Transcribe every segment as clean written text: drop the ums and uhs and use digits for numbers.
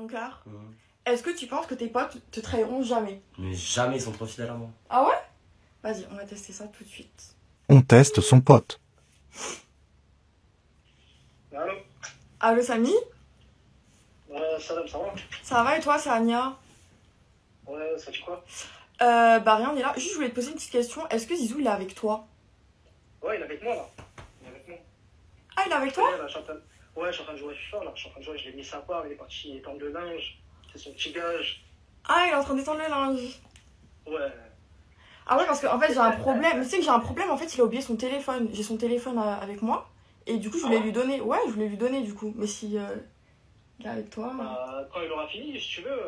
Mon cœur, est-ce que tu penses que tes potes te trahiront jamais? Mais jamais, ils sont trop fidèles à moi. Ah ouais? Vas-y, on va tester ça tout de suite. On teste son pote. Allô? Allô Samy? Salam, ça va? Ça va et toi, c'est Anya? Ouais, ça fait quoi? Bah rien, on est là. Juste, je voulais te poser une petite question. Est-ce que Zizou, il est avec toi? Ouais, il est avec moi là. Il est avec moi. Ah, il est avec toi? Ouais, là, je suis en train de jouer FIFA là. Je suis en train de jouer, je l'ai mis sa part, il est parti étendre le linge. C'est son petit gage. Ah, il est en train d'étendre le linge. Ouais. Ah ouais, parce qu'en fait, j'ai un problème. Tu sais que j'ai un problème, en fait, il a oublié son téléphone. J'ai son téléphone avec moi. Et du coup, je voulais lui donner. Ouais, je voulais lui donner du coup. Mais si il est avec toi. Quand il aura fini, si tu veux,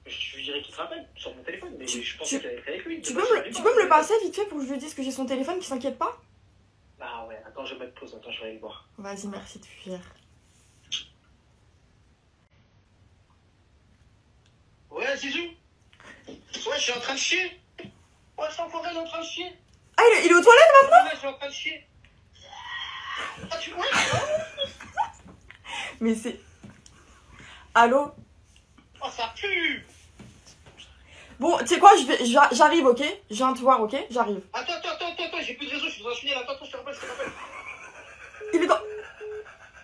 je lui dirai qu'il se rappelle sur mon téléphone. Mais je pense qu'il est avec lui. Tu peux me le passer vite fait pour que je lui dise que j'ai son téléphone, qu'il s'inquiète pas? Ah ouais, attends, je vais mettre pause, attends, je vais aller le voir. Vas-y, merci de fuir. Ouais, Zizou? Ouais, je suis en train de chier. Ouais, c'est encore elle en train de chier. Ah, il est aux toilettes maintenant? Ouais, je suis en train de chier. Ah, tu vois? Mais c'est... Allô? Oh, ça pue! Bon, tu sais quoi, j'arrive, ok? Je viens te voir, ok? J'arrive. Attends, j'ai plus de réseau, je suis dans un tunnel. Attends, je te rappelle. Il est dans...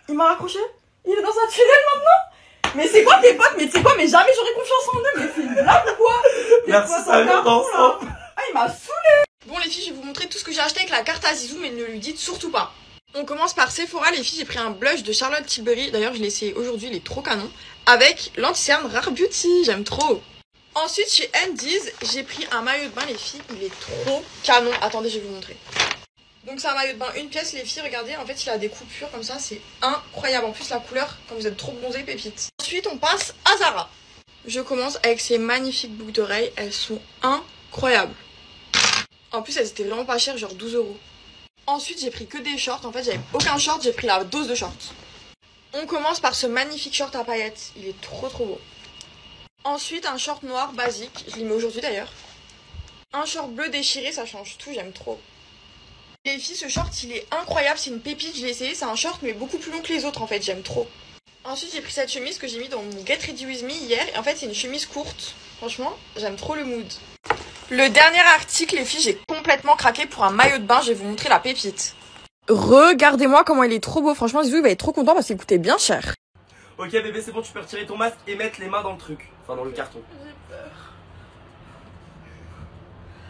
Il m'a raccroché? Il est dans un tunnel maintenant? Mais c'est quoi tes potes? Mais tu sais quoi? Mais jamais j'aurais confiance en eux. Mais c'est une blague ou quoi? Merci, ça vient ensemble. Ah, il m'a saoulé. Bon les filles, je vais vous montrer tout ce que j'ai acheté avec la carte à Zizou, mais ne lui dites surtout pas. On commence par Sephora, les filles. J'ai pris un blush de Charlotte Tilbury. D'ailleurs, je l'ai essayé aujourd'hui, il est trop canon. Avec l'anti-cerne Rare Beauty, j'aime trop. Ensuite, chez Andy's, j'ai pris un maillot de bain, les filles. Il est trop canon. Attendez, je vais vous montrer. Donc c'est un maillot de bain, une pièce, les filles, regardez, en fait il a des coupures comme ça, c'est incroyable. En plus la couleur, quand vous êtes trop bronzé, pépite. Ensuite on passe à Zara. Je commence avec ces magnifiques boucles d'oreilles, elles sont incroyables. En plus elles étaient vraiment pas chères, genre 12 €. Ensuite j'ai pris que des shorts, en fait j'avais aucun short, j'ai pris la dose de shorts. On commence par ce magnifique short à paillettes, il est trop beau. Ensuite un short noir basique, je l'ai mis aujourd'hui d'ailleurs. Un short bleu déchiré, ça change tout, j'aime trop. Les filles, ce short il est incroyable, c'est une pépite, je l'ai essayé, c'est un short mais beaucoup plus long que les autres en fait, j'aime trop. Ensuite j'ai pris cette chemise que j'ai mis dans mon Get Ready With Me hier, et en fait c'est une chemise courte, franchement j'aime trop le mood. Le dernier article les filles, j'ai complètement craqué pour un maillot de bain, je vais vous montrer la pépite. Regardez-moi comment il est trop beau, franchement Zizou il va être trop content parce qu'il coûtait bien cher. Ok bébé, c'est bon, tu peux retirer ton masque et mettre les mains dans le truc, enfin dans le carton. J'ai peur.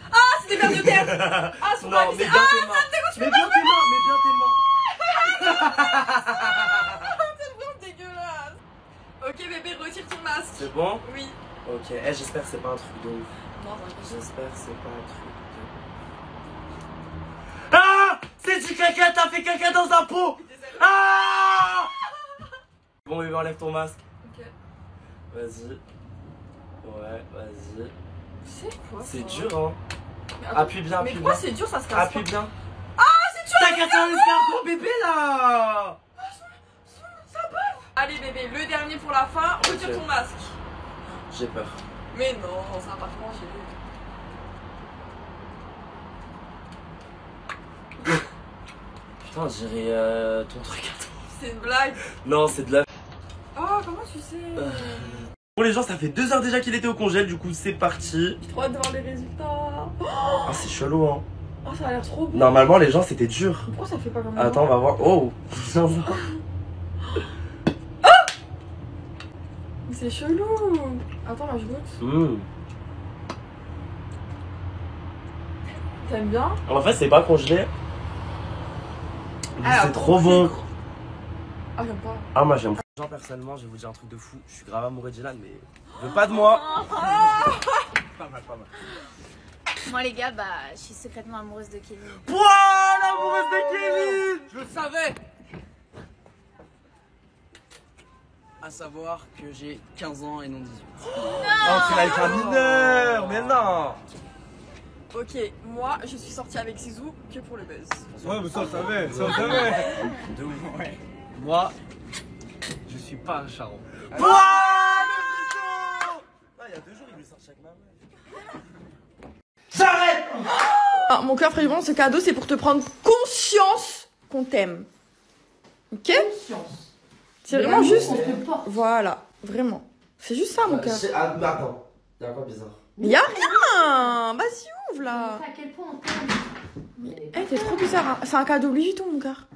Ah, c'est des vers de terre. Ah, c'est non, mais bien tes mains. Mais bien tes mains, C'est vraiment dégueulasse. Ok bébé, retire ton masque. C'est bon? Oui. Ok, j'espère que c'est pas un truc de ouf. Non, J'espère que c'est pas un truc de... Ah! C'est du caca, t'as fait caca dans un pot! Ah! Bon bébé, enlève ton masque. Ok. Vas-y. Ouais, vas-y. C'est quoi ça? C'est dur hein. Attends, Appuie bien, mais appuie pourquoi bien. c'est dur, ça se casse Appuie pas. bien. Ah, c'est dur. T'as cassé un escargot bébé là! Ça bave. Allez bébé, le dernier pour la fin, retire Ok. ton masque. J'ai peur. Mais non, ça va pas te manger. Putain, on dirait ton truc à toi. C'est une blague. Non, c'est de la... Oh, comment tu sais? Bon les gens, ça fait 2 heures déjà qu'il était au congèle, du coup c'est parti. J'ai trop hâte de voir les résultats. Ah c'est chelou hein. Oh, ça a l'air trop beau. Normalement les gens c'était dur. Pourquoi ça fait pas comme Attends, on va voir. Oh. C'est chelou. Attends, là je goûte. Mmh. T'aimes bien? En fait c'est pas congelé. Mais Ah, c'est trop bon. Ah, j'aime pas. Ah moi j'aime. Genre personnellement je vais vous dire un truc de fou. Je suis grave amoureux de Dylan mais il veut pas de moi. Pas mal. Moi les gars, bah je suis secrètement amoureuse de Kevin. Pouah, l'amoureuse de Kevin. Je le savais. À savoir que j'ai 15 ans et non 18. Non, tu l'as avec un mineur. Mais non. Ok, moi je suis sortie avec Zizou que pour le buzz. Ouais, mais ça on savait, ça on savait. De ouf. Ouais. Moi, je suis pas un charron. Pouah, le mytho. Ah, il y a 2 jours il lui sort chaque main. J'arrête. Ah, mon cœur frérot, ce cadeau c'est pour te prendre conscience qu'on t'aime. Ok? Conscience. C'est vraiment juste. On te porte. Voilà, vraiment. C'est juste ça, mon cœur. Ah, mais attends, y'a quoi bizarre? Mais y'a rien. Vas-y, ouvre là. À quel point on t'aime. Eh, t'es trop bizarre. Hein. C'est un cadeau Louis Vuitton, mon cœur.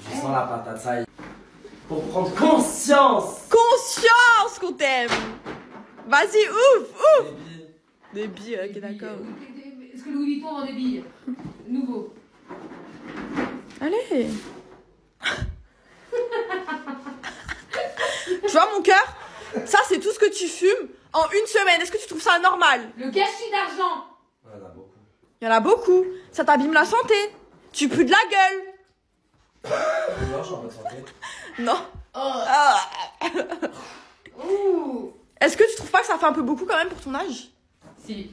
Je sens la patate, ça y est. Pour prendre conscience. Conscience qu'on t'aime. Vas-y, ouvre. Baby. Des billes, ok, d'accord. Est-ce que Louis Vuitton vend des billes? Nouveau. Allez. Tu vois, mon cœur, ça, c'est tout ce que tu fumes en une semaine. Est-ce que tu trouves ça normal? Le gâchis d'argent. Ouais, il y en a beaucoup. Il y en a beaucoup. Ça t'abîme la santé. Tu pues de la gueule. Non, je suis en bonne santé. Non. Oh. Ah. Ouh. Est-ce que tu trouves pas que ça fait un peu beaucoup quand même pour ton âge? Si.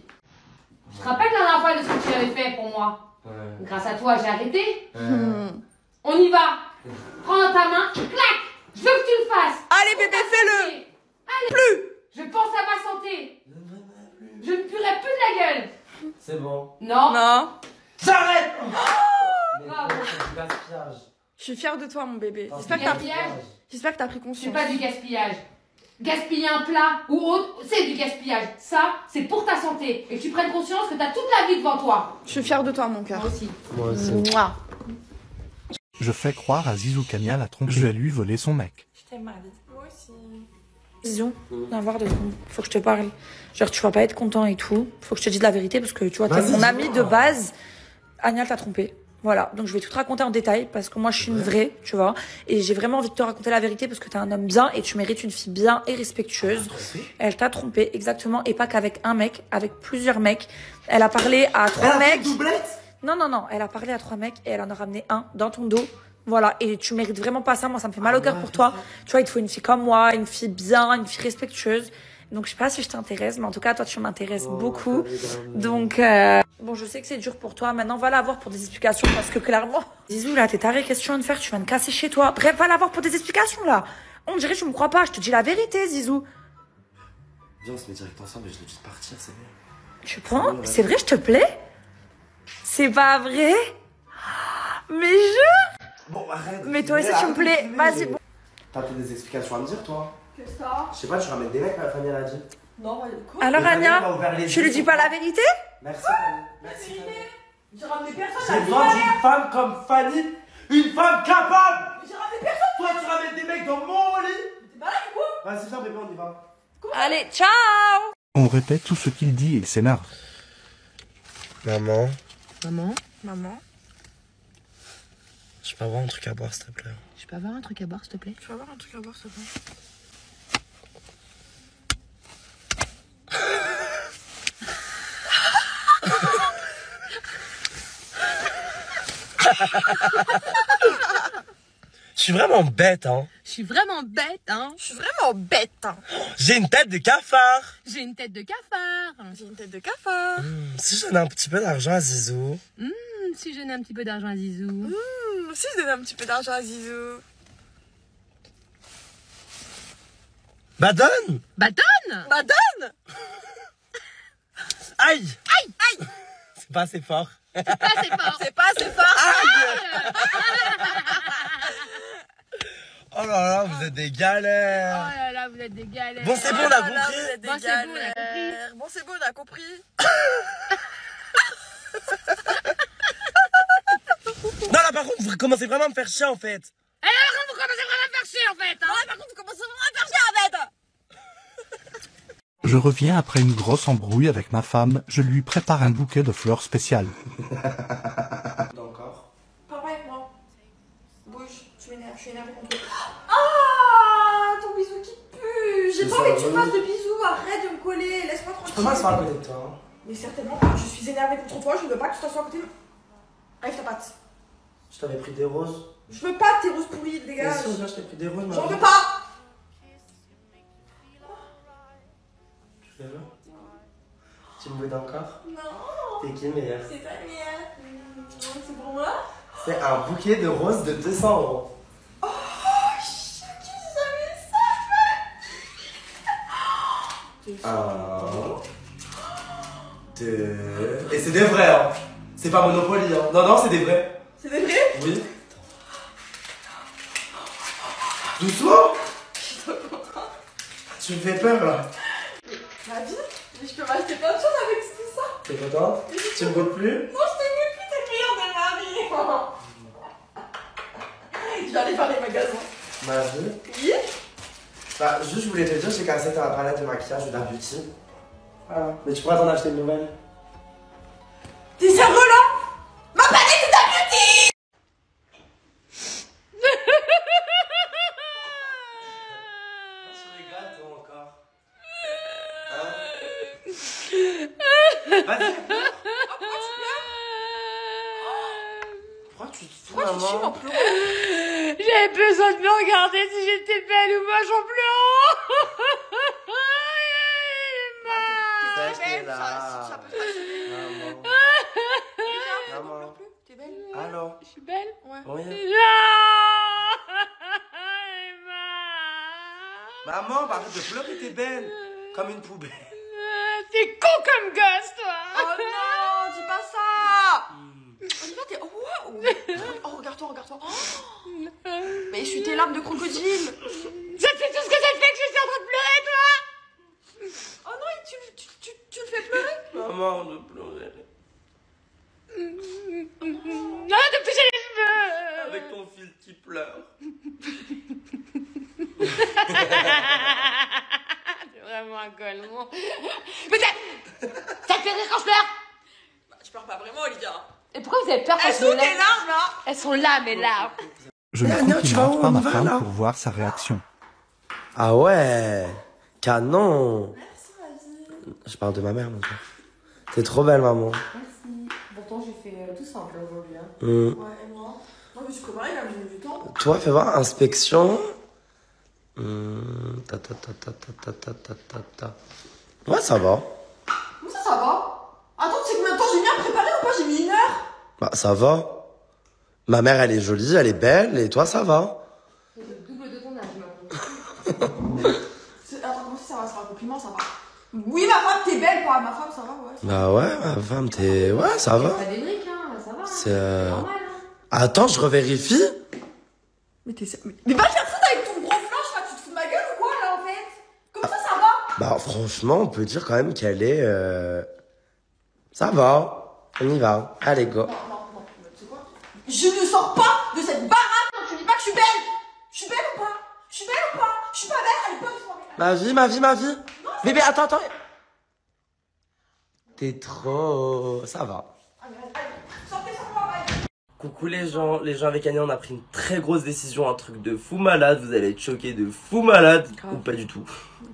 Je te rappelle la dernière fois de ce que tu avais fait pour moi. Ouais. Grâce à toi, j'ai arrêté. Hmm. On y va. Prends dans ta main. Clac. Je veux que tu le fasses. Allez, bébé, fais-le. Allez. Plus. Je pense à ma santé. Je ne puerai plus de la gueule. C'est bon. Non. Non. J'arrête. Mais Bravo. non, c'est du gaspillage. Je suis fière de toi, mon bébé. Non, J'espère c'est que du t'as gaspillage. J'espère que t'as pris C'est conscience. pas du gaspillage. Gaspiller un plat ou autre, c'est du gaspillage. Ça, c'est pour ta santé. Et que tu prennes conscience que t'as toute la vie devant toi. Je suis fière de toi, mon cœur. Moi aussi. Moi aussi. Mouah. Je fais croire à Zizou Kania la trompe. Je vais lui voler son mec. Je t'aime, ma vie. Moi aussi. Zizou, viens voir 2 secondes. Faut que je te parle. Genre, tu vas pas être content et tout. Faut que je te dise la vérité parce que tu vois, t'es Vas-y, mon dis-moi. ami de base. Agnès t'a trompé. Voilà. Donc, je vais tout te raconter en détail parce que moi, je suis une vraie, tu vois. Et j'ai vraiment envie de te raconter la vérité parce que t'es un homme bien et tu mérites une fille bien et respectueuse. Elle t'a trompé, exactement. Et pas qu'avec un mec, avec plusieurs mecs. Elle a parlé à 3 mecs. Doublette. Non, non, non. Elle a parlé à 3 mecs et elle en a ramené un dans ton dos. Voilà. Et tu mérites vraiment pas ça. Moi, ça me fait mal au cœur pour toi. Tu vois, il te faut une fille comme moi, une fille bien, une fille respectueuse. Donc, je sais pas si je t'intéresse, mais en tout cas, toi, tu m'intéresses beaucoup. Donc, bon, je sais que c'est dur pour toi. Maintenant, va la voir pour des explications parce que clairement, Zizou, là, t'es taré, qu'est-ce que tu viens de faire? Tu viens de casser chez toi. Bref, va la voir pour des explications, là. On dirait que tu me crois pas. Je te dis la vérité, Zizou. Viens, on se met direct ensemble et je te dis de partir, c'est bien. Tu prends? C'est vrai, je te plais? C'est pas vrai? Mais je... Bon, arrête. Mais toi aussi, tu me plais. Vas-y, bon. T'as peut-être des explications à me dire, toi? Que ça? Je sais pas, tu ramènes des mecs, Fanny, elle a dit. Non, quoi? Alors, Mais Fanny, elle m'a Anya, ouvert les tu lui yeux dis sur pas toi. la vérité? Merci, Fanny. Merci, Fanny. J'ai ramené personne. J'ai besoin d'une femme comme Fanny, une femme capable. J'ai ramené personne. Toi, tu ramènes des mecs dans mon lit. T'es malade ou quoi? Vas-y, viens, bébé, on y va. Allez, ciao. On répète tout ce qu'il dit et il s'énerve. Maman, Maman, je peux avoir un truc à boire, s'il te plaît. Je peux avoir un truc à boire, s'il te plaît? tu vas avoir un truc à boire, s'il te plaît. Je suis vraiment bête, hein. Je suis vraiment bête, hein. Je suis vraiment bête. Hein. J'ai une tête de cafard. J'ai une tête de cafard. J'ai une tête de cafard. Si je donne un petit peu d'argent à Zizou. Si je donnais un petit peu d'argent à Zizou. Si je donnais un petit peu d'argent à Zizou. Bah donne. Bah donne. Bah donne. Aïe. Aïe. Aïe. C'est pas assez fort. Pas assez fort. C'est pas assez fort. Oh là là, vous êtes des galères. Oh là là, vous êtes des galères. Bon, c'est bon, on a Ah là, compris. vous êtes des Bon, c'est bon, on a galères. Bon, c'est bon, on a compris. Non, là, par contre, vous commencez vraiment à me faire chier, en fait. Vous commencez vraiment à me faire chier, en fait, hein. Par contre, vous commencez vraiment à faire chier, en fait. Je reviens après une grosse embrouille avec ma femme. Je lui prépare un bouquet de fleurs spéciales. Encore. Parle pas avec moi. Bouge, tu m'énerves, je suis énervée contre toi. Ah, ton bisou qui pue. J'ai Mais pas ça envie va que tu me pas. fasses de bisous, arrête de me coller, laisse-moi tranquille. Comment se faire connaître, toi, hein? Mais certainement pas, je suis énervée contre toi, je ne veux pas que tu t'assoies à côté de moi. Arrive ta patte. Je t'avais pris des roses. Je veux pas tes roses pourries, Mais dégage. si, là, je t'ai pris des roses, J'en ma veux pas. Tu les veux? Tu me veux encore? Non, T'es qui, meilleur? c'est ta mienne. C'est pour moi. C'est un bouquet de roses de 200 euros. Oh, qui savait ça? Un. Deux. Et c'est des vrais, hein. C'est pas Monopoly, hein. Non, non, c'est des vrais. C'est des vrais? Oui. Doucement. Tu me fais peur là. Ma vie, mais je peux m'acheter plein de choses avec tout ça. T'es contente? Tu me goûtes plus? Non, je t'aime plus, t'es le meilleur de ma vie. Je vais aller faire les magasins. Ma vie? Oui? Bah, juste, je voulais te dire, j'ai cassé ta palette de maquillage de la beauty. Voilà. Mais tu pourras t'en acheter une nouvelle. T'es sérieux là? Ma palette de la beauty! Tu rigoles, toi, encore. Hein? Vas-y. Pourquoi tu te fous, Pourquoi tu te chies en maman? pleurant? J'avais besoin de me regarder si j'étais belle ou moche en pleurant. T'es belle, là. ça peut pas. Maman. Maman. T'es belle? Allô? Je suis belle? Ouais. Oui. Non. Maman, bah, arrête de pleurer, t'es belle. Comme une poubelle. T'es con comme gosse, toi. Oh non, dis pas ça! Olivia, t'es. Oh, wow. Oh, regarde-toi, regarde-toi. Oh. Mais essuie tes larmes de crocodile. Ça te fait tout ce que ça te fait que je suis en train de pleurer, toi. Oh non, tu le fais pleurer? Maman, de pleurer. Arrête de toucher les cheveux. Avec ton fils qui pleure. C'est vraiment un golemon. Mais ça te fait rire quand je pleure? Bah, tu pleures pas vraiment, Olivia. Et pourquoi vous avez peur quand Elles je sont me tes lève? larmes là? Elles sont là, mes larmes. Je ne Non, tu vas où, complimente pas on ma va, femme là? pour voir sa réaction. Ah ouais, canon. Merci, vas-y. Je parle de ma mère, mon père. T'es trop belle, maman. Merci. Pourtant, j'ai fait tout simple aujourd'hui. Hein. Mm. Ouais, et moi? Non, mais je préparais, il a mis du temps. Toi, fais voir, inspection. Ta. Ouais, ça va. Comment ça va? Attends, tu sais combien de temps j'ai mis à préparer ou pas? J'ai mis 1 heure. Bah, ça va. Ma mère, elle est jolie, elle est belle, et toi, ça va. C'est le double de ton âge, maintenant. Attends, comment ça va? C'est un compliment, ça va. Oui, ma femme, t'es belle, pas ma femme, ça va, ouais. Bah ouais, ma femme, t'es... Ouais, ça va. Pas des briques, hein, ça va. C'est... Normal, hein. Attends, je revérifie. Mais t'es sérieux? Mais va te faire foutre avec ton gros flanche, là, tu te fous de ma gueule ou quoi, là, en fait? Comment ça va? Bah, franchement, on peut dire quand même qu'elle est... Ça va. On y va. Allez, go. Non, tu sais quoi? Je ne sors pas de cette baraque quand tu dis pas que je suis belle! Je suis belle ou pas? Je suis belle ou pas? Je suis pas belle, allez, pas Ma vie. Bébé, attends. T'es trop... Ça va. Allez, sortez sans moi, allez. Coucou les gens avec Anya, on a pris une très grosse décision, un truc de fou malade, vous allez être choqués de fou malade, ou pas du tout.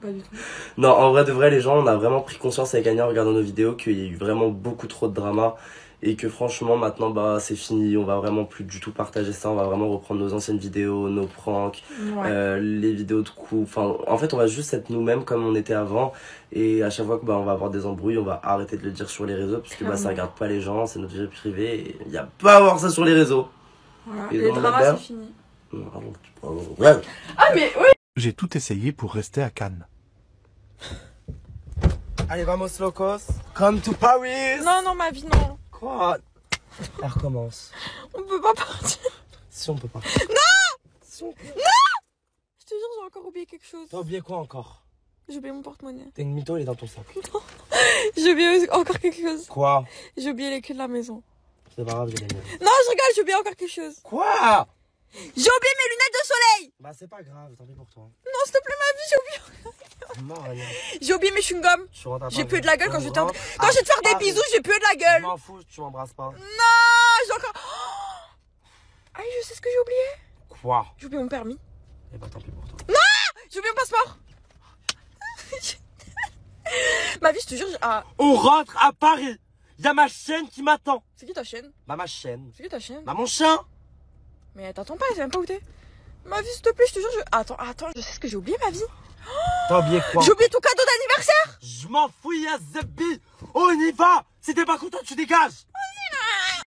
Pas du tout. Non, en vrai de vrai, les gens, on a vraiment pris conscience avec Anya en regardant nos vidéos qu'il y a eu vraiment beaucoup trop de drama et que franchement maintenant bah c'est fini, on va vraiment plus du tout partager ça, on va vraiment reprendre nos anciennes vidéos, nos pranks, les vidéos de coups, enfin en fait on va juste être nous-mêmes comme on était avant et à chaque fois que bah on va avoir des embrouilles, on va arrêter de le dire sur les réseaux parce que bah ça regarde pas les gens, c'est notre vie privée et il y a pas à voir ça sur les réseaux. Voilà, Et les dans dramas, la c'est fini. Ouais. Ah, mais oui! J'ai tout essayé pour rester à Cannes. Allez, vamos locos, come to Paris. Non, ma vie, non. Quoi? Elle recommence. On peut pas partir. Si on peut pas. Je te jure, j'ai encore oublié quelque chose. T'as oublié quoi encore? J'ai oublié mon porte-monnaie. T'es une mytho, il est dans ton sac. J'ai oublié encore quelque chose. Quoi? J'ai oublié les clés de la maison. C'est pas grave, j'ai gagné. Non, je rigole, j'ai oublié encore quelque chose. Quoi? J'ai oublié mes lunettes de soleil. Bah c'est pas grave, tant pis pour toi. Non, s'il te plaît, ma vie, j'ai oublié. Non, Anya. J'ai oublié mes chewing-gums. Tu rentres à J'ai Paris. plus de la gueule quand je vais te rentre. quand je vais te faire des Arrête. bisous, j'ai plus de la Je gueule. m'en fous, tu m'embrasses pas. Non, j'ai encore. Aïe, je sais ce que j'ai oublié. Quoi? J'ai oublié mon permis. Eh bah tant pis pour toi. J'ai oublié mon passeport. Ma vie, je te jure, On rentre à Paris. Y'a ma chienne qui m'attend. c'est qui ta chaîne? Bah ma chienne. C'est qui ta chaîne? Bah mon chien. Mais t'attends pas, elle sait même pas où t'es. Ma vie, s'il te plaît, je te jure, Attends, je sais ce que j'ai oublié, ma vie. T'as oublié quoi? J'ai oublié ton cadeau d'anniversaire. Je m'en fous, y'a Zebbi. On y va. Si t'es pas content, tu dégages.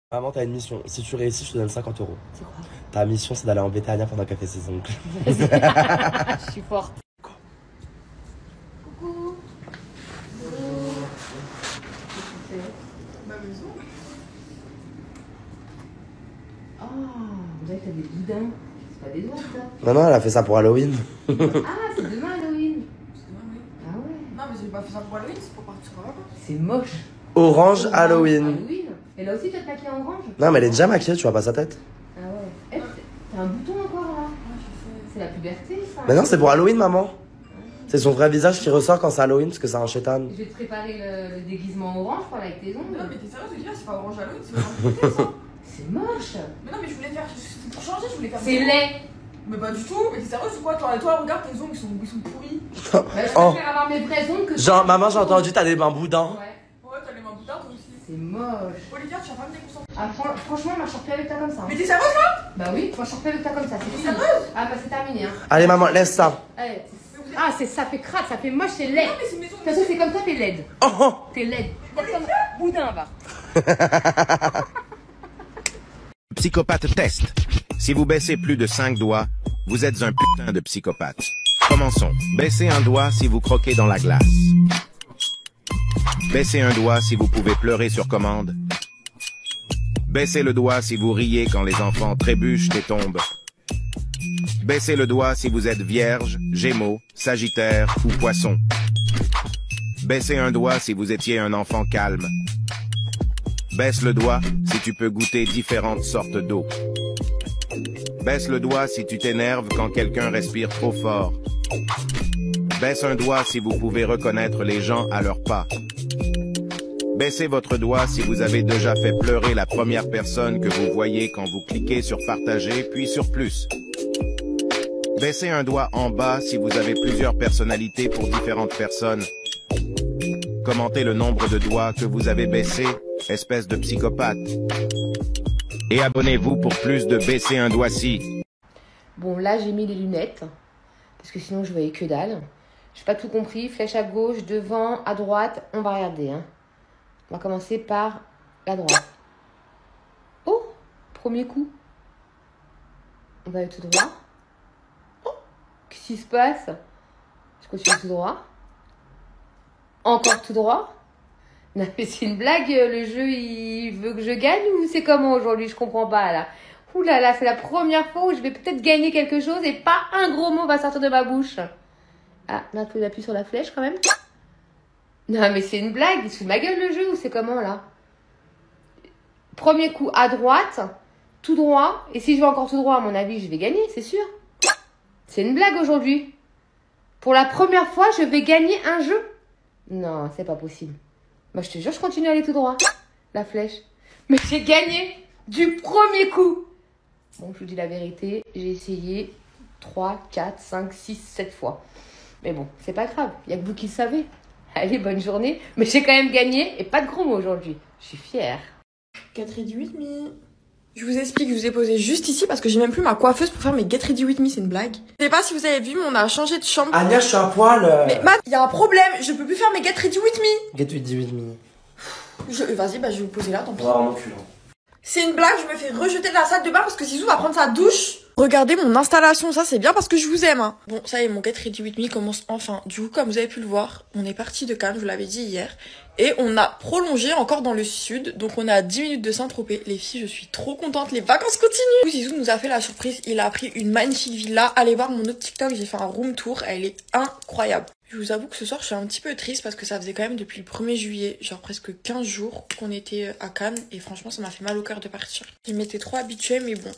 Maman, t'as une mission. Si tu réussis, je te donne 50 €. C'est quoi? Ta mission, c'est d'aller embêter Anya pendant qu'elle fait ses ongles. Je suis forte. Coucou. Ma maison. Oh, vous avez fait des boudins. C'est pas des ours, ça. Non, non, elle a fait ça pour Halloween. Ah, c'est demain Halloween. Ah ouais. Non, mais j'ai pas fait ça pour Halloween, c'est pour partir en vacances. C'est moche. Orange Halloween. Et là aussi, tu vas te maquiller en orange? Non, mais elle est déjà maquillée, tu vois pas sa tête. Ah ouais. T'as un bouton encore là. C'est la puberté, ça. Mais non, c'est pour Halloween, maman. C'est son vrai visage qui ressort quand c'est Halloween, parce que c'est un chétan. Je vais te préparer le déguisement orange, quoi, avec tes ongles. Non, mais t'es sérieuse, Olivia, c'est pas orange Halloween, c'est orange ça. C'est moche. Mais non, mais je voulais faire. Pour changer, je voulais faire. C'est laid. Mais pas du tout, mais t'es sérieuse ou quoi? Toi, regarde tes ongles, ils sont pourris. Bah, je Oh. préfère avoir mes vrais ongles que Genre, maman, j'ai entendu, t'as des mains boudins. Ouais. Ouais, t'as les mains boudins, toi aussi. C'est moche. Olivia, tu vas pas me déconcentrer. Ah, franchement, moi je sors plus avec toi comme ça. Hein. Mais t'es sérieuse là? Bah oui, moi je sors plus avec toi comme ça. C'est fini. Ah, bah c'est terminé. Hein. Allez, maman, laisse ça. Allez. Ah, ça fait crade, ça fait moche, c'est laid. Non, mais c'est mes De ongles. toute façon, c'est comme toi, t'es laide. Oh, oh. T'es laide. Comme boudin, va. Psychopathe test. Si vous baissez plus de 5 doigts, vous êtes un putain de psychopathe. Commençons. Baissez un doigt si vous croquez dans la glace. Baissez un doigt si vous pouvez pleurer sur commande. Baissez le doigt si vous riez quand les enfants trébuchent et tombent. Baissez le doigt si vous êtes vierge, gémeaux, sagittaire ou poisson. Baissez un doigt si vous étiez un enfant calme. Baisse le doigt si tu peux goûter différentes sortes d'eau. Baisse le doigt si tu t'énerves quand quelqu'un respire trop fort. Baisse un doigt si vous pouvez reconnaître les gens à leurs pas. Baissez votre doigt si vous avez déjà fait pleurer la première personne que vous voyez quand vous cliquez sur partager puis sur plus. Baissez un doigt en bas si vous avez plusieurs personnalités pour différentes personnes. Commentez le nombre de doigts que vous avez baissés, espèce de psychopathe. Et abonnez-vous pour plus de baisser un doigt-ci. Bon, là, j'ai mis les lunettes. Parce que sinon, je voyais que dalle. J'ai pas tout compris. Flèche à gauche, devant, à droite. On va regarder. Hein. On va commencer par la droite. Oh, premier coup. On va aller tout droit. Oh, qu'est-ce qui se passe? Je continue tout droit. Encore tout droit. Non, mais c'est une blague, le jeu, il veut que je gagne ou c'est comment aujourd'hui? Je comprends pas, là. Ouh là là, c'est la première fois où je vais peut-être gagner quelque chose et pas un gros mot va sortir de ma bouche. Ah, là, faut appuyer sur la flèche quand même. Non, mais c'est une blague, il se fout de ma gueule le jeu ou c'est comment, là? Premier coup, à droite, tout droit. Et si je vais encore tout droit, à mon avis, je vais gagner, c'est sûr. C'est une blague aujourd'hui. Pour la première fois, je vais gagner un jeu. Non, c'est pas possible. Moi, je te jure, je continue à aller tout droit. La flèche. Mais j'ai gagné du premier coup. Bon, je vous dis la vérité. J'ai essayé 3, 4, 5, 6, 7 fois. Mais bon, c'est pas grave. Il n'y a que vous qui le savez. Allez, bonne journée. Mais j'ai quand même gagné et pas de gros mots aujourd'hui. Je suis fière. 4 Ready With Me. Je vous explique, je vous ai posé juste ici parce que j'ai même plus ma coiffeuse pour faire mes Get Ready With Me, c'est une blague. Je sais pas si vous avez vu, mais on a changé de chambre. Agnès, je suis à poil. Mais Matt, il y a un problème, je peux plus faire mes Get Ready With Me. Get with me. Vas-y, bah je vais vous poser là, tant pis. On va avoir mon cul, hein. C'est une blague, je me fais rejeter de la salle de bain parce que Zizou va prendre sa douche. Regardez mon installation, ça c'est bien parce que je vous aime. Hein. Bon, ça y est, mon Get Ready With Me commence enfin. Du coup, comme vous avez pu le voir, on est parti de Cannes, je vous l'avais dit hier. Et on a prolongé encore dans le sud, donc on est à 10 minutes de Saint-Tropez. Les filles, je suis trop contente, les vacances continuent. Zizou nous a fait la surprise, il a pris une magnifique villa. Allez voir mon autre TikTok, j'ai fait un room tour, elle est incroyable. Je vous avoue que ce soir, je suis un petit peu triste parce que ça faisait quand même depuis le 1er juillet, genre presque 15 jours qu'on était à Cannes. Et franchement, ça m'a fait mal au cœur de partir. Je m'étais trop habituée, mais bon.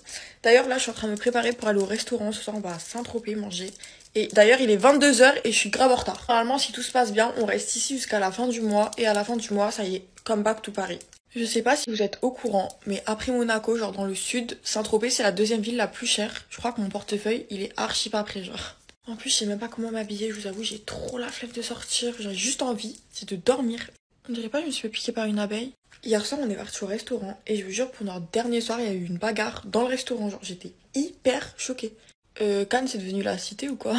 D'ailleurs, là, je suis en train de me préparer pour aller au restaurant. Ce soir, on va à Saint-Tropez manger. Et d'ailleurs, il est 22h et je suis grave en retard. Normalement, si tout se passe bien, on reste ici jusqu'à la fin du mois. Et à la fin du mois, ça y est, come back to Paris. Je sais pas si vous êtes au courant, mais après Monaco, genre dans le sud, Saint-Tropez, c'est la deuxième ville la plus chère. Je crois que mon portefeuille, il est archi pas prêt, genre. En plus, je sais même pas comment m'habiller, je vous avoue, j'ai trop la flemme de sortir. J'ai juste envie, c'est de dormir. On dirait pas que je me suis fait piquer par une abeille. Hier soir, on est parti au restaurant et je vous jure, pour notre dernier soir, il y a eu une bagarre dans le restaurant. Genre, j'étais hyper choquée. Cannes, c'est devenu la cité ou quoi?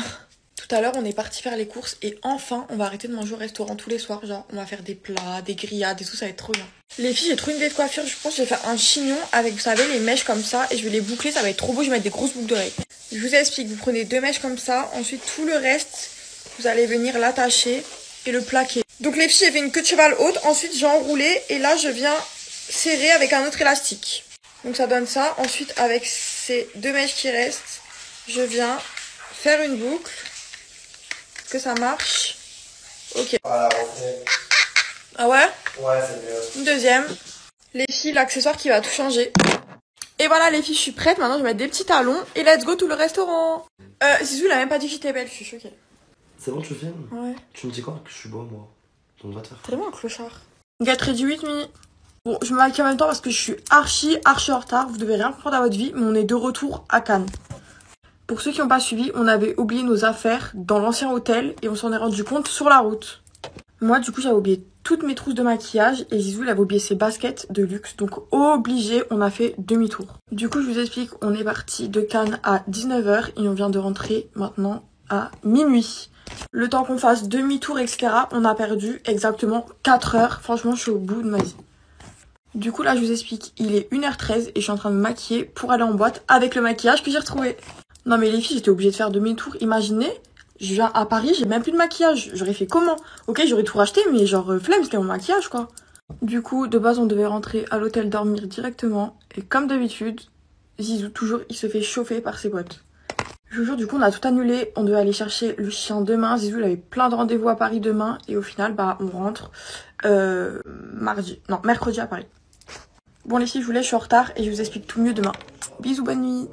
Tout à l'heure, on est parti faire les courses et enfin, on va arrêter de manger au restaurant tous les soirs. Genre, on va faire des plats, des grillades et tout, ça va être trop bien. Les filles, j'ai trouvé une idée de coiffure. Je pense que je vais faire un chignon avec, vous savez, les mèches comme ça et je vais les boucler. Ça va être trop beau. Je vais mettre des grosses boucles d'oreilles. Je vous explique. Vous prenez 2 mèches comme ça. Ensuite, tout le reste, vous allez venir l'attacher et le plaquer. Donc, les filles, j'ai fait une queue de cheval haute. Ensuite, j'ai enroulé et là, je viens serrer avec un autre élastique. Donc, ça donne ça. Ensuite, avec ces 2 mèches qui restent, je viens faire une boucle. Est-ce que ça marche? Ok. Voilà, rentrée. Ah ouais? Ouais, c'est mieux. Une deuxième. Les filles, l'accessoire qui va tout changer. Et voilà les filles, je suis prête. Maintenant, je vais mettre des petits talons. Et let's go tout le restaurant. Zizou, il a même pas dit que j'étais belle, je suis choquée. C'est bon, tu filmes? Ouais. Tu me dis quoi? Que je suis beau, moi. Donc va te faire. T'es vraiment un clochard. Get ready with me. Bon, je me maquille en même temps parce que je suis archi en retard. Vous devez rien comprendre à votre vie, mais on est de retour à Cannes. Pour ceux qui n'ont pas suivi, on avait oublié nos affaires dans l'ancien hôtel et on s'en est rendu compte sur la route. Moi, du coup, j'avais oublié toutes mes trousses de maquillage et Zizou, il avait oublié ses baskets de luxe. Donc, obligé, on a fait demi-tour. Du coup, je vous explique, on est parti de Cannes à 19h et on vient de rentrer maintenant à minuit. Le temps qu'on fasse demi-tour, etc., on a perdu exactement 4 heures. Franchement, je suis au bout de ma vie. Du coup, là, je vous explique, il est 1h13 et je suis en train de me maquiller pour aller en boîte avec le maquillage que j'ai retrouvé. Non mais les filles, j'étais obligée de faire demi-tour. Imaginez, je viens à Paris, j'ai même plus de maquillage. J'aurais fait comment? Ok, j'aurais tout racheté, mais genre flemme, c'était mon maquillage quoi. Du coup, de base, on devait rentrer à l'hôtel dormir directement. Et comme d'habitude, Zizou, toujours, il se fait chauffer par ses potes. Je vous jure, du coup, on a tout annulé. On devait aller chercher le chien demain. Zizou, il avait plein de rendez-vous à Paris demain. Et au final, bah, on rentre mercredi à Paris. Bon les filles, je vous laisse, je suis en retard et je vous explique tout mieux demain. Bisous, bonne nuit.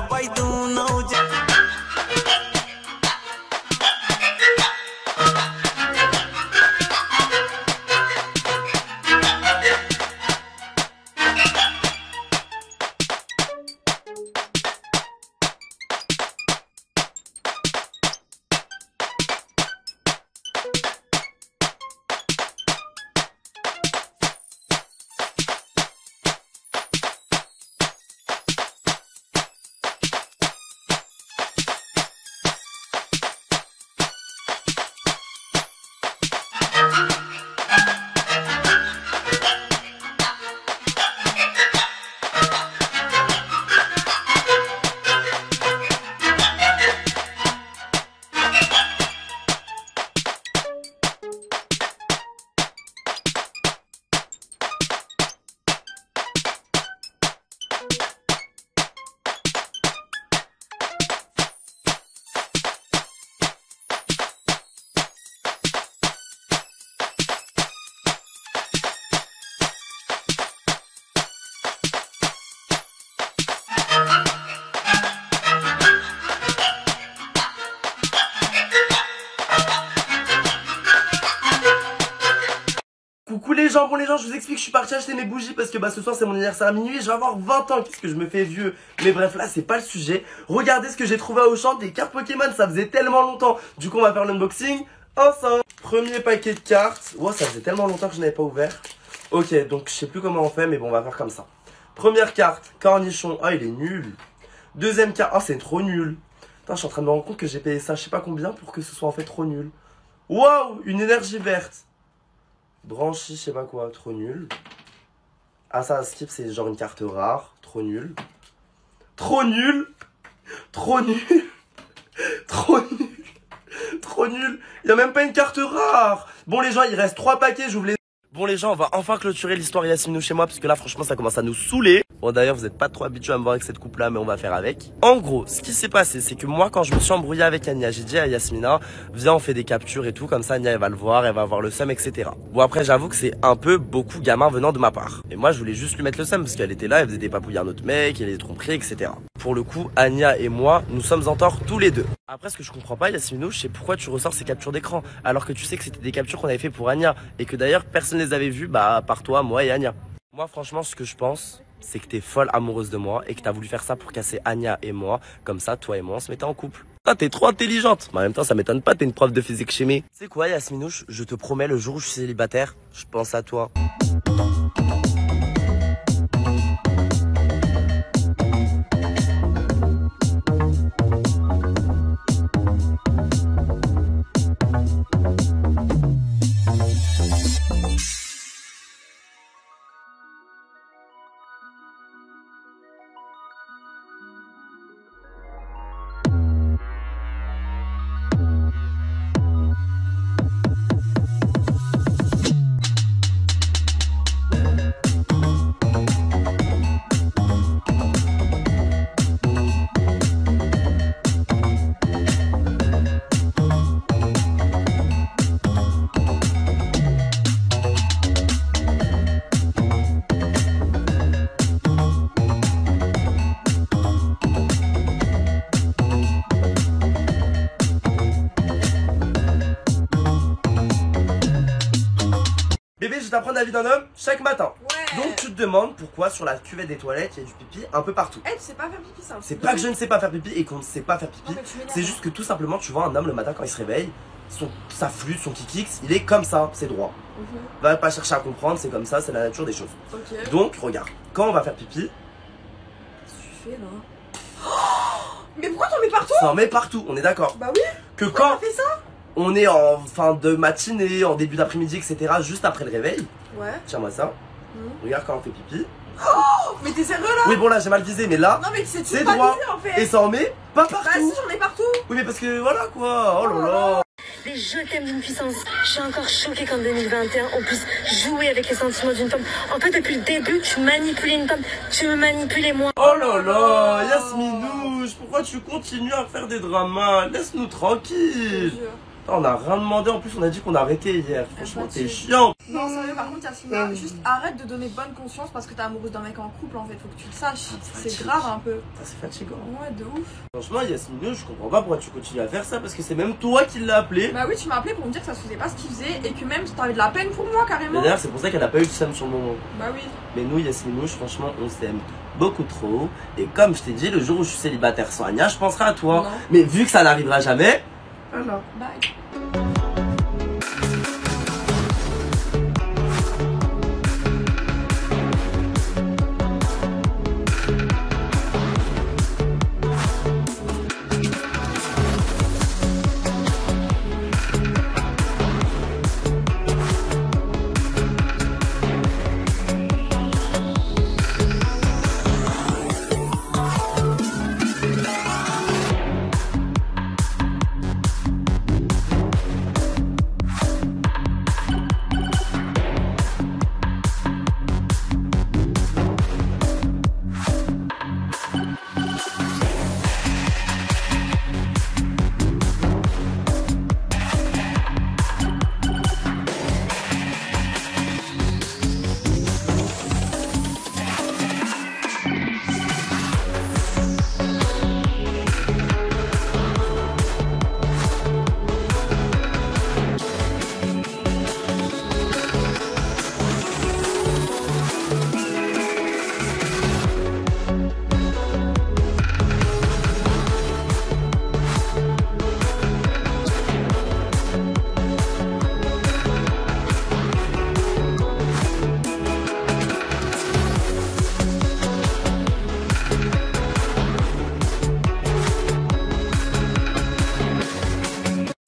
Coucou les gens, je vous explique, je suis parti acheter mes bougies parce que bah ce soir c'est mon anniversaire à minuit et je vais avoir 20 ans, qu'est-ce que je me fais vieux. Mais bref, là c'est pas le sujet. Regardez ce que j'ai trouvé à Auchan, des cartes Pokémon, ça faisait tellement longtemps. Du coup on va faire l'unboxing ensemble. Premier paquet de cartes, wow, ça faisait tellement longtemps que je n'avais pas ouvert. Ok, donc je sais plus comment on fait mais bon on va faire comme ça. Première carte, cornichon, ah il est nul. Deuxième carte, ah c'est trop nul. Putain, je suis en train de me rendre compte que j'ai payé ça je sais pas combien pour que ce soit en fait trop nul. Waouh, une énergie verte. Branchi, je sais pas quoi, trop nul. Ah ça, skip, c'est genre une carte rare, trop nul. Trop nul. Trop nul. Trop nul. Trop nul. Il y a même pas une carte rare. Bon les gens, il reste 3 paquets, j'ouvre les... Bon les gens, on va enfin clôturer l'histoire Yasminou chez moi parce que là franchement ça commence à nous saouler. Bon d'ailleurs vous n'êtes pas trop habitués à me voir avec cette coupe là mais on va faire avec. En gros ce qui s'est passé c'est que moi quand je me suis embrouillé avec Anya, j'ai dit à Yasmina viens on fait des captures et tout comme ça Anya elle va le voir, elle va avoir le seum etc. Bon après j'avoue que c'est un peu beaucoup gamin venant de ma part. Et moi je voulais juste lui mettre le seum parce qu'elle était là, elle faisait des papouilles à un autre mec, elle est tromperie etc. Pour le coup Anya et moi nous sommes en tort tous les deux. Après ce que je comprends pas Yasminou, je sais pourquoi tu ressors ces captures d'écran alors que tu sais que c'était des captures qu'on avait fait pour Anya et que d'ailleurs personne les avait vues bah par toi, moi et Anya. Moi franchement ce que je pense c'est que t'es folle amoureuse de moi et que t'as voulu faire ça pour casser Anya et moi, comme ça toi et moi on se mettait en couple. Ah t'es trop intelligente, mais en même temps ça m'étonne pas, t'es une prof de physique chimie. C'est quoi Yasminouche, je te promets le jour où je suis célibataire, je pense à toi. Bébé, je vais t'apprendre la vie d'un homme chaque matin. Ouais. Donc tu te demandes pourquoi sur la cuvette des toilettes il y a du pipi un peu partout. Eh, tu sais pas faire pipi, ça. C'est pas que je ne sais pas faire pipi et qu'on ne sait pas faire pipi. Non, mais tu m'énerves. C'est juste que tout simplement tu vois un homme le matin quand il se réveille, sa flûte, son kikix, il est comme ça, c'est droit. Va pas chercher à comprendre, c'est comme ça, c'est la nature des choses. Ok. Donc regarde, quand on va faire pipi, Qu'est-ce que tu fais là? Mais pourquoi t'en mets partout? ça en met partout, on est d'accord. Bah oui. Que Pourquoi quand t'as fait ça? on est en fin de matinée, en début d'après-midi, etc., juste après le réveil, Ouais. tiens-moi ça, regarde quand on fait pipi. Oh, mais t'es sérieux là? Oui bon là j'ai mal visé mais là, Non mais c'est c'est pas droit. visé, en fait. Et ça en met pas partout. Bah si, j'en ai partout. Oui mais parce que voilà quoi, oh là là. Les je t'aime d'une puissance. Je suis encore choquée qu'en 2021, on puisse jouer avec les sentiments d'une femme. En fait, depuis le début, tu manipulais une femme, tu me manipulais moi. Oh là là, Yasminouche, pourquoi tu continues à faire des dramas? Laisse-nous tranquille. On a rien demandé, en plus on a dit qu'on arrêtait hier. Franchement t'es chiant. Non sérieux, par contre Yasmina, juste arrête de donner bonne conscience parce que t'es amoureuse d'un mec en couple en fait, faut que tu le saches. C'est grave un peu. Ça c'est fatigant. Ouais, de ouf. Franchement Yasminouche, je comprends pas pourquoi tu continues à faire ça parce que c'est même toi qui l'as appelé. Bah oui, tu m'as appelé pour me dire que ça se faisait pas ce qu'il faisait et que même t'avais de la peine pour moi carrément. Mais d'ailleurs c'est pour ça qu'elle a pas eu de seum sur le moment. Bah oui. Mais nous Yasminouche, franchement on s'aime beaucoup trop. Et comme je t'ai dit, le jour où je suis célibataire sans Anya, je penserai à toi. Non. Mais vu que ça n'arrivera jamais, voilà. Bye.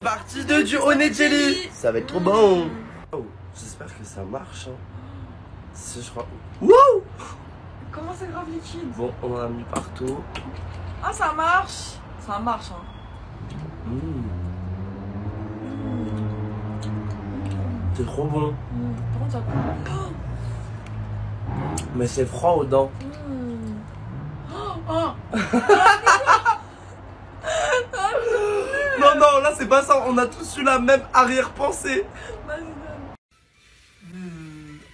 Partie 2 du Honey Jelly. Ça va être trop bon. Oh, j'espère que ça marche. Hein. Si je crois. Wow. Comment c'est grave liquide? Bon, on en a mis partout. Ah ça marche. Ça marche hein. C'est trop bon. Par contre ça coûte. Mais c'est froid aux dents. Oh. Non, non, là c'est pas ça. On a tous eu la même arrière-pensée. Vas-y,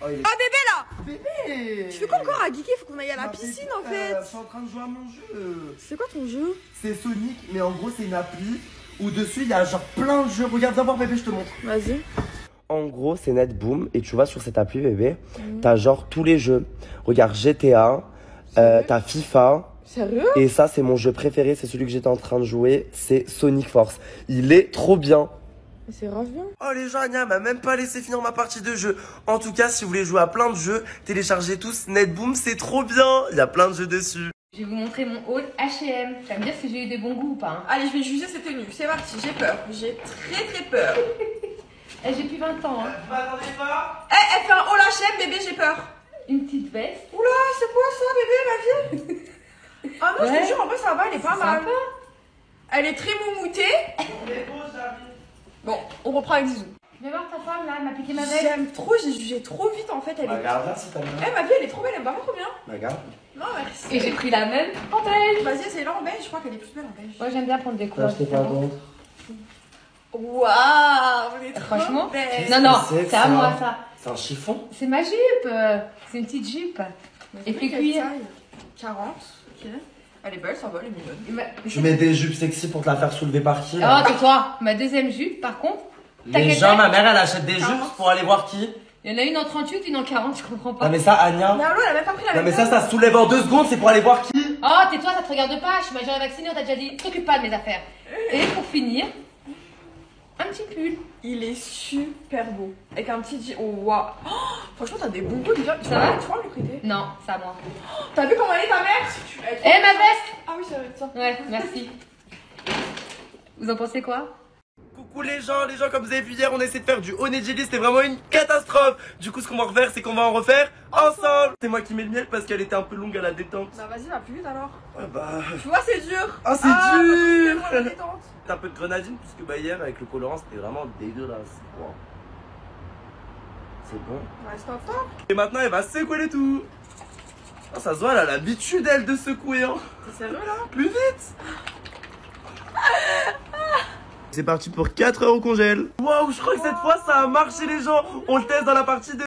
Oh, il est... ah bébé là. Bébé. Tu fais quoi encore à geeker? Faut qu'on aille à la piscine en fait. Je suis en train de jouer à mon jeu. C'est quoi ton jeu? C'est Sonic, mais en gros c'est une appli où dessus il y a genre plein de jeux. Regarde d'abord bébé, je te montre. Vas-y. En gros c'est Netboom et tu vois sur cette appli bébé, t'as genre tous les jeux. Regarde GTA, t'as FIFA. Sérieux? Et ça c'est mon jeu préféré, c'est celui que j'étais en train de jouer, c'est Sonic Force. Il est trop bien. Mais c'est grave bien. Oh les gens, Anya m'a même pas laissé finir ma partie de jeu. En tout cas, si vous voulez jouer à plein de jeux, téléchargez tous Netboom, c'est trop bien. Il y a plein de jeux dessus. Je vais vous montrer mon haul H&M. Tu vas me dire si j'ai eu des bons goûts ou pas. Hein. Allez, je vais juger ces tenues. C'est parti, j'ai peur. J'ai très peur. Eh, j'ai plus 20 ans. Hein. Vous m'attendez pas? Eh, elle fait un haut H&M, bébé, j'ai peur. Une petite veste. Oula, c'est quoi ça, bébé, ma vie? Ah non, je te jure, en vrai, ça va, elle est pas mal. Sympa. Elle est très moumoutée. Bon, on reprend avec Zizou. Viens voir ta femme là, elle m'a piqué ma veste. J'aime trop, j'ai jugé trop vite en fait. Elle est... Regarde là si t'as bien. Eh, ma vie, elle est trop belle, elle me va pas trop bien. Regarde. Non, merci. Et j'ai pris la même en beige. Vas-y, c'est là en beige, je crois qu'elle est plus belle en beige. Moi j'aime bien prendre des couleurs. d'autre. Waouh, on est trop Franchement. belle. Non, non, c'est c'est à ça moi ça. C'est un chiffon? C'est ma jupe. C'est une petite jupe. Et puis cuir. 40, ok. Elle est belle, ça va, elle est mignonne. Tu mets des jupes sexy pour te la faire soulever par qui là? Oh, tais-toi. Ma deuxième jupe, par contre. Les gens, ma mère elle achète des jupes pour aller voir qui? Il y en a une en 38, une en 40, je comprends pas. Non mais ça, Anya. Mais Allo, elle a même pas pris la Non même. mais ça se soulève en 2 secondes, c'est pour aller voir qui. Oh, tais-toi, ça te regarde pas. Je suis majeure et vaccinée, on t'a déjà dit. T'occupe pas de mes affaires. Et pour finir, un petit pull. Il est super beau. Avec un petit jean. Oh, waouh. Oh, franchement, t'as des bons goûts déjà. Ça va? Tu vois me le prêter? Non, c'est à moi. T'as vu comment elle est ta mère? Eh, ma veste! Ah oui, ça va être ça. Ouais, merci. Vous en pensez quoi? Coucou les gens, comme vous avez vu hier, on essaie de faire du Onigiri, c'était vraiment une catastrophe. Du coup, ce qu'on va refaire, c'est qu'on va en refaire ensemble. C'est moi qui mets le miel parce qu'elle était un peu longue à la détente. Bah vas-y, va plus vite alors. Ouais bah... Tu vois, c'est dur. Ah, c'est dur. C'est moi la détente. T'as un peu de grenadine, puisque bah hier, avec le colorant, c'était vraiment dégueulasse. Wow. C'est bon. Ouais, stop. Et maintenant, elle va secouer le tout. Oh, ça se voit, elle a l'habitude, elle, de secouer. Hein. T'es sérieux là? Plus vite. C'est parti pour 4 heures au congèle. Waouh, je crois que cette fois, ça a marché les gens. On le teste dans la partie 2.